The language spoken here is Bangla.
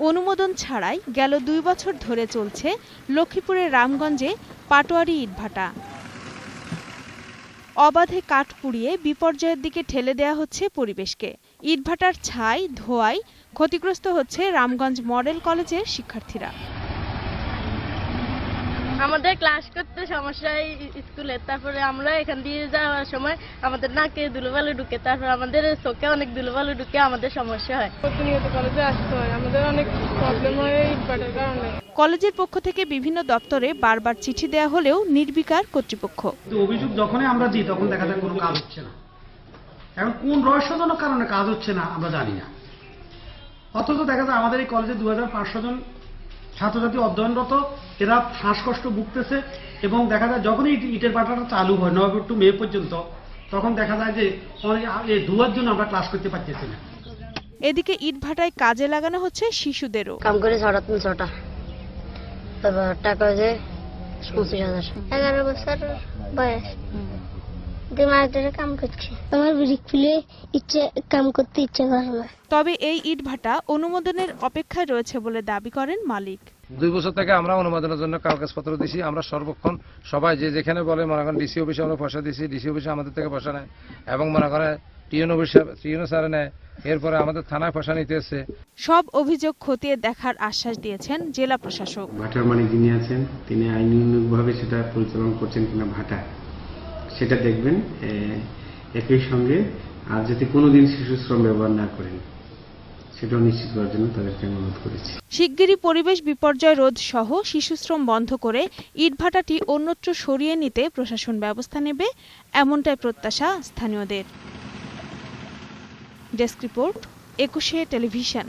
অনুমোদন ছাড়াই গেল ২ বছর ধরে চলছে লক্ষ্মীপুরের রামগঞ্জে পাটোয়ারি ইটভাটা। অবাধে কাঠ পুড়িয়ে বিপর্যয়ের দিকে ঠেলে দেয়া হচ্ছে পরিবেশকে। ইটভাটার ছাই ধোঁয়ায় ক্ষতিগ্রস্ত হচ্ছে রামগঞ্জ মডেল কলেজের শিক্ষার্থীরা। আমাদের ক্লাস করতে সমস্যা হয় স্কুলে, তারপরে আমরা এখান দিয়ে যাওয়ার সময় আমাদের নাকে ধুলোবালু ঢুকে, তারপর আমাদের চোখে অনেক ধুলোবালু ঢুকে, আমাদের সমস্যা হয়। প্রতিনিয়ত কলেজে আসতে হয়, আমাদের অনেক প্রবলেম হয় ইটভাটার কারণে। কলেজের পক্ষ থেকে বিভিন্ন দপ্তরে বারবার চিঠি দেয়া হলেও নির্বিকার কর্তৃপক্ষ। অভিযোগ যখনই আমরা দিই তখন দেখা যায় কোনো কাজ হচ্ছে না। এখন কোন রহস্যজনক কারণে কাজ হচ্ছে না আমরা জানি না। অথচ দেখা যায় আমাদের এই কলেজে 2500 জন ছাত্রছাত্রী অধ্যয়নরত, এরা শ্বাসকষ্ট ভুগতেছে এবং দেখা যায় যখনই ইটের ভাটাটা চালু হয় নভেম্বর টু মে পর্যন্ত, তখন দেখা যায় যে এই ধোঁয়ার জন্য আমরা ক্লাস করতে পারতেছি না। এদিকে ইটভাটায় কাজে লাগানো হচ্ছে শিশুদেরও। কাম করে 350 তারপর টাকা যে 25,000। 11 বছর বয়স, দিমাগ ধরে কাম করছি। আমার ব্রিক খুলে কাম করতে ইচ্ছে করে না। তবে এই ইটভাটা অনুমোদনের অপেক্ষায় রয়েছে বলে দাবি করেন মালিক। 2 বছর থেকে আমরা অনুমোদনের জন্য কাগজপত্র দিছি। আমরা সর্বক্ষণ সবাই যে যেখানে বলে মনে করেন ডিসি অফিসে আমরা পয়সা দিছি, ডিসি অফিসে আমাদের থেকে পয়সা নেয় এবং মনে করে টিএনও স্যার নেয়, এরপরে আমাদের থানায় পয়সা নিতে এসছে। সব অভিযোগ খতিয়ে দেখার আশ্বাস দিয়েছেন জেলা প্রশাসক। ভাটার মালিক যিনি আছেন তিনি আইনানুগভাবে সেটা পরিচালনা করছেন কিনা ভাটা সেটা দেখবেন। একই সঙ্গে আর যদি কোনোদিন শিশু শ্রম ব্যবহার না করেন সেটাও নিশ্চিত করার জন্য তাদেরকে অনুরোধ করেছি। শিগগিরই পরিবেশ বিপর্যয় রোধ সহ শিশুশ্রম বন্ধ করে ইটভাটাটি অন্যত্র সরিয়ে নিতে প্রশাসন ব্যবস্থা নেবে, এমনটাই প্রত্যাশা স্থানীয়দের। Desk report, 21 television.